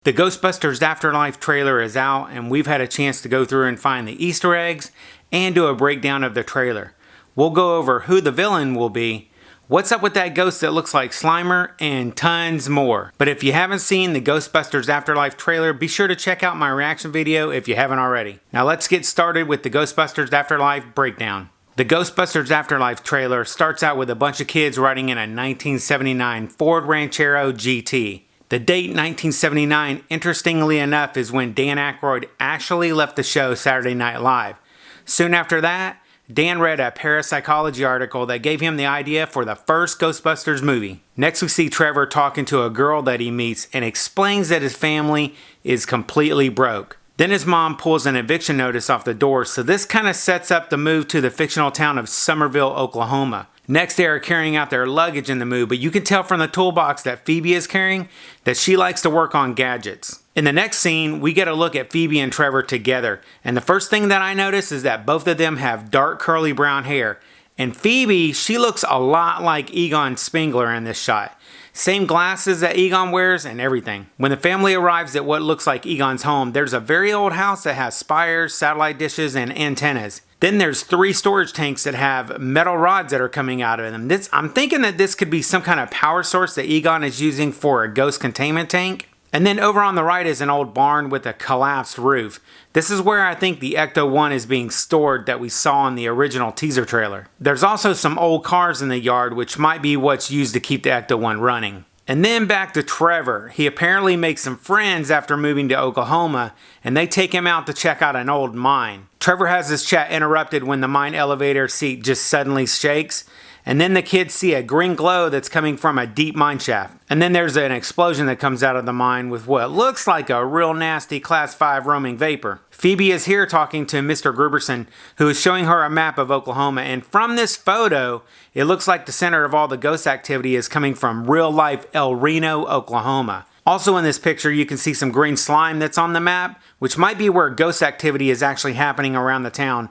The Ghostbusters Afterlife trailer is out, and we've had a chance to go through and find the Easter eggs and do a breakdown of the trailer. We'll go over who the villain will be, what's up with that ghost that looks like Slimer, and tons more. But if you haven't seen the Ghostbusters Afterlife trailer, be sure to check out my reaction video if you haven't already. Now let's get started with the Ghostbusters Afterlife breakdown. The Ghostbusters Afterlife trailer starts out with a bunch of kids riding in a 1979 Ford Ranchero GT. The date 1979, interestingly enough, is when Dan Aykroyd actually left the show Saturday Night Live. Soon after that, Dan read a parapsychology article that gave him the idea for the first Ghostbusters movie. Next we see Trevor talking to a girl that he meets and explains that his family is completely broke. Then his mom pulls an eviction notice off the door, so this kind of sets up the move to the fictional town of Summerville, Oklahoma. Next, they are carrying out their luggage in the move, but you can tell from the toolbox that Phoebe is carrying that she likes to work on gadgets. In the next scene, we get a look at Phoebe and Trevor together, and the first thing that I notice is that both of them have dark curly brown hair. And Phoebe, she looks a lot like Egon Spengler in this shot. Same glasses that Egon wears and everything. When the family arrives at what looks like Egon's home, there's a very old house that has spires, satellite dishes, and antennas. Then there's 3 storage tanks that have metal rods that are coming out of them. I'm thinking that this could be some kind of power source that Egon is using for a ghost containment tank. And then over on the right is an old barn with a collapsed roof. This is where I think the Ecto-1 is being stored that we saw in the original teaser trailer. There's also some old cars in the yard, which might be what's used to keep the Ecto-1 running. And then back to Trevor. He apparently makes some friends after moving to Oklahoma, and they take him out to check out an old mine. Trevor has his chat interrupted when the mine elevator seat just suddenly shakes, and then the kids see a green glow that's coming from a deep mine shaft. And then there's an explosion that comes out of the mine with what looks like a real nasty Class 5 roaming vapor. Phoebe is here talking to Mr. Gruberson, who is showing her a map of Oklahoma, and from this photo, it looks like the center of all the ghost activity is coming from real-life El Reno, Oklahoma. Also in this picture, you can see some green slime that's on the map, which might be where ghost activity is actually happening around the town.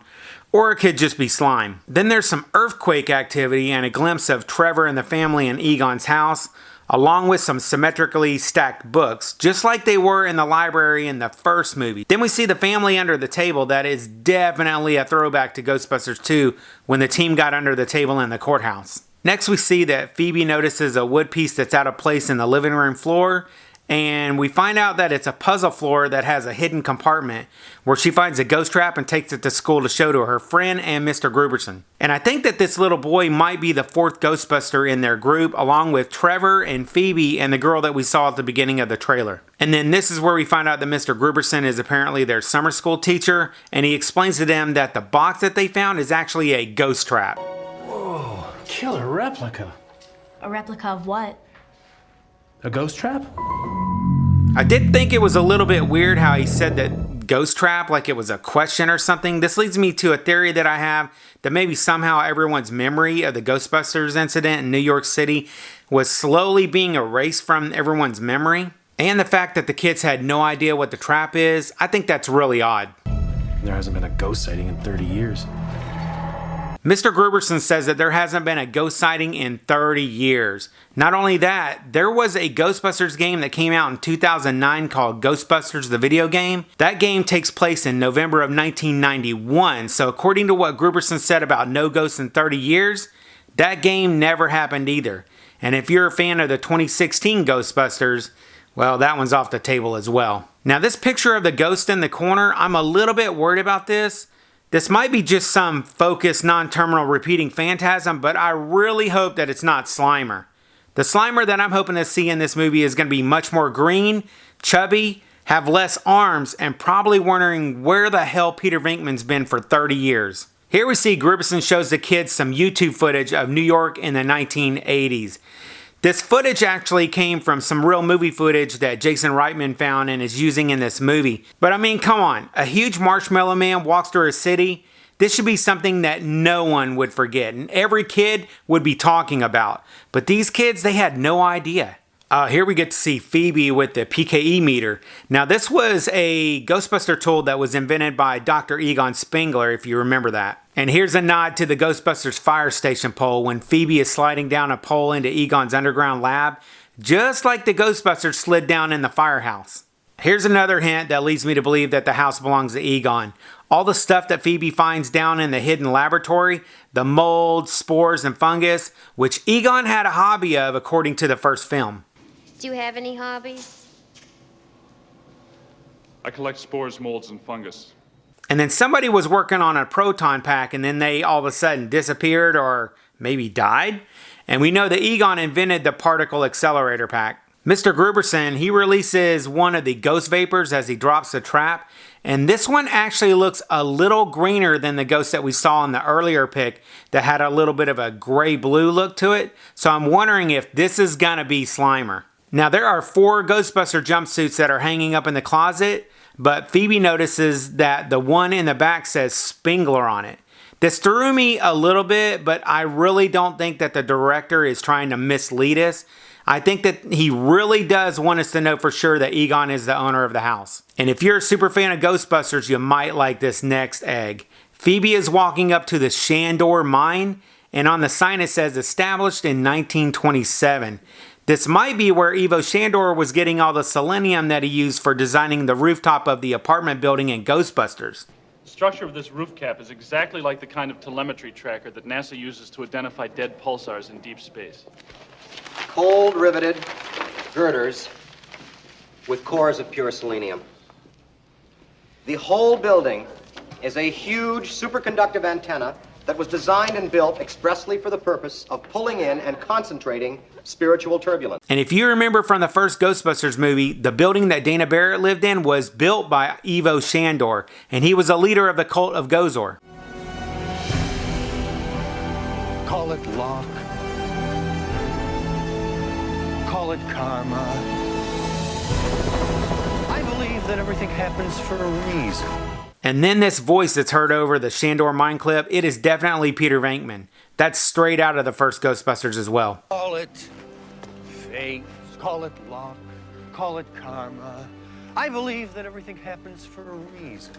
Or it could just be slime. Then there's some earthquake activity and a glimpse of Trevor and the family in Egon's house, along with some symmetrically stacked books, just like they were in the library in the first movie. Then we see the family under the table. That is definitely a throwback to Ghostbusters 2 when the team got under the table in the courthouse. Next we see that Phoebe notices a wood piece that's out of place in the living room floor, and we find out that it's a puzzle floor that has a hidden compartment where she finds a ghost trap and takes it to school to show to her friend and Mr. Gruberson. And I think that this little boy might be the 4th Ghostbuster in their group, along with Trevor and Phoebe and the girl that we saw at the beginning of the trailer. And then this is where we find out that Mr. Gruberson is apparently their summer school teacher, and he explains to them that the box that they found is actually a ghost trap. Whoa, killer replica. A replica of what? A ghost trap? I did think it was a little bit weird how he said that ghost trap like it was a question or something. This leads me to a theory that I have that maybe somehow everyone's memory of the Ghostbusters incident in New York City was slowly being erased from everyone's memory. And the fact that the kids had no idea what the trap is, I think that's really odd. There hasn't been a ghost sighting in 30 years. Mr. Gruberson says that there hasn't been a ghost sighting in 30 years. Not only that, there was a Ghostbusters game that came out in 2009 called Ghostbusters the Video Game. That game takes place in November of 1991, so according to what Gruberson said about no ghosts in 30 years, that game never happened either. And if you're a fan of the 2016 Ghostbusters, well, that one's off the table as well. Now this picture of the ghost in the corner, I'm a little bit worried about this. This might be just some focused, non-terminal repeating phantasm, but I really hope that it's not Slimer. The Slimer that I'm hoping to see in this movie is going to be much more green, chubby, have less arms, and probably wondering where the hell Peter Venkman's been for 30 years. Here we see Gruberson shows the kids some YouTube footage of New York in the 1980s. This footage actually came from some real movie footage that Jason Reitman found and is using in this movie. But I mean, come on, a huge marshmallow man walks through a city. This should be something that no one would forget and every kid would be talking about. But these kids, they had no idea. Here we get to see Phoebe with the PKE meter. Now this was a Ghostbuster tool that was invented by Dr. Egon Spengler, if you remember that. And here's a nod to the Ghostbusters fire station pole when Phoebe is sliding down a pole into Egon's underground lab, just like the Ghostbusters slid down in the firehouse. Here's another hint that leads me to believe that the house belongs to Egon. All the stuff that Phoebe finds down in the hidden laboratory, the mold, spores, and fungus, which Egon had a hobby of according to the first film. Do you have any hobbies? I collect spores, molds, and fungus. And then somebody was working on a proton pack and then they all of a sudden disappeared or maybe died. And we know that Egon invented the particle accelerator pack. Mr. Gruberson, he releases one of the ghost vapors as he drops the trap. And this one actually looks a little greener than the ghost that we saw in the earlier pic that had a little bit of a gray-blue look to it. So I'm wondering if this is gonna be Slimer. Now there are 4 Ghostbuster jumpsuits that are hanging up in the closet, but Phoebe notices that the one in the back says Spengler on it. This threw me a little bit, but I really don't think that the director is trying to mislead us. I think that he really does want us to know for sure that Egon is the owner of the house. And if you're a super fan of Ghostbusters, you might like this next egg. Phoebe is walking up to the Shandor mine, and on the sign it says established in 1927. This might be where Ivo Shandor was getting all the selenium that he used for designing the rooftop of the apartment building in Ghostbusters. The structure of this roof cap is exactly like the kind of telemetry tracker that NASA uses to identify dead pulsars in deep space. Cold riveted girders with cores of pure selenium. The whole building is a huge superconductive antenna that was designed and built expressly for the purpose of pulling in and concentrating spiritual turbulence. And if you remember from the first Ghostbusters movie, the building that Dana Barrett lived in was built by Ivo Shandor, and he was a leader of the cult of Gozor. Call it luck. Call it karma. I believe that everything happens for a reason. And then this voice that's heard over the Shandor mine clip, it is definitely Peter Venkman. That's straight out of the first Ghostbusters as well. Call it fate. Call it luck. Call it karma. I believe that everything happens for a reason.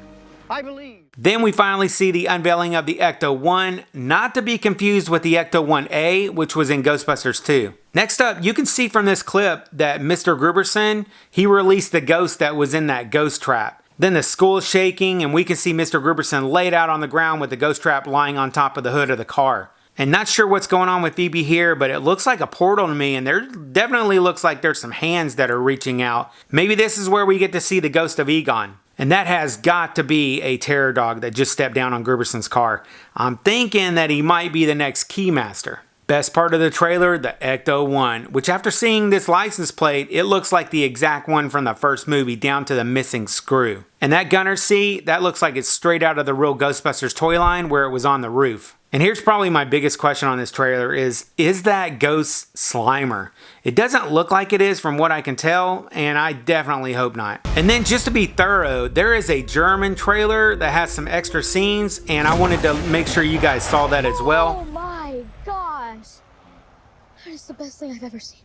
I believe. Then we finally see the unveiling of the Ecto-1, not to be confused with the Ecto-1A, which was in Ghostbusters 2. Next up, you can see from this clip that Mr. Gruberson, he released the ghost that was in that ghost trap. Then the school is shaking and we can see Mr. Gruberson laid out on the ground with the ghost trap lying on top of the hood of the car. And not sure what's going on with Phoebe here, but it looks like a portal to me, and there definitely looks like there's some hands that are reaching out. Maybe this is where we get to see the ghost of Egon. And that has got to be a terror dog that just stepped down on Gruberson's car. I'm thinking that he might be the next Keymaster. Best part of the trailer, the Ecto-1, which after seeing this license plate, it looks like the exact one from the first movie down to the missing screw. And that gunner seat, that looks like it's straight out of the real Ghostbusters toy line where it was on the roof. And here's probably my biggest question on this trailer is that ghost Slimer? It doesn't look like it is from what I can tell, and I definitely hope not. And then just to be thorough, there is a German trailer that has some extra scenes, and I wanted to make sure you guys saw that as well. Oh my gosh. That is the best thing I've ever seen.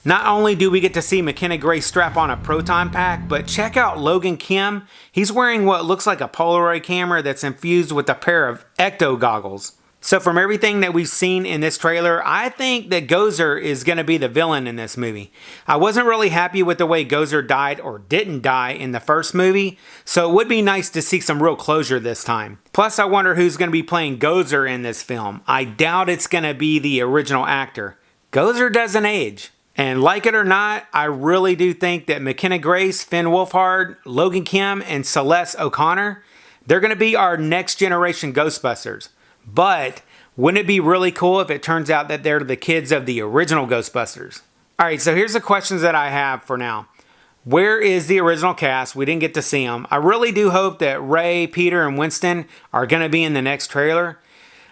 Not only do we get to see McKenna Grace strap on a proton pack, but check out Logan Kim. He's wearing what looks like a Polaroid camera that's infused with a pair of ecto goggles. So from everything that we've seen in this trailer, I think that Gozer is going to be the villain in this movie. I wasn't really happy with the way Gozer died or didn't die in the first movie, so it would be nice to see some real closure this time. Plus, I wonder who's going to be playing Gozer in this film. I doubt it's going to be the original actor. Gozer doesn't age. And like it or not, I really do think that McKenna Grace, Finn Wolfhard, Logan Kim, and Celeste O'Connor, they're going to be our next generation Ghostbusters. But wouldn't it be really cool if it turns out that they're the kids of the original Ghostbusters? Alright, so here's the questions that I have for now. Where is the original cast? We didn't get to see them. I really do hope that Ray, Peter, and Winston are going to be in the next trailer.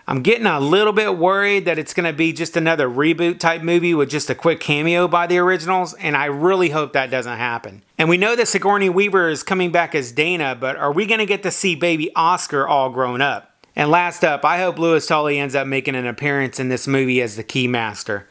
I'm getting a little bit worried that it's going to be just another reboot type movie with just a quick cameo by the originals, and I really hope that doesn't happen. And we know that Sigourney Weaver is coming back as Dana, but are we going to get to see baby Oscar all grown up? And last up, I hope Louis Tully ends up making an appearance in this movie as the Keymaster.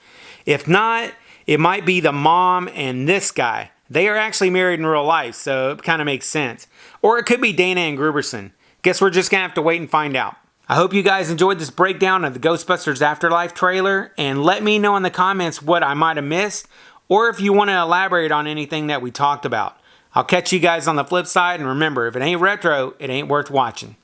If not, it might be the mom and this guy. They are actually married in real life, so it kind of makes sense. Or it could be Dana and Gruberson. Guess we're just going to have to wait and find out. I hope you guys enjoyed this breakdown of the Ghostbusters Afterlife trailer, and let me know in the comments what I might have missed, or if you want to elaborate on anything that we talked about. I'll catch you guys on the flip side, and remember, if it ain't retro, it ain't worth watching.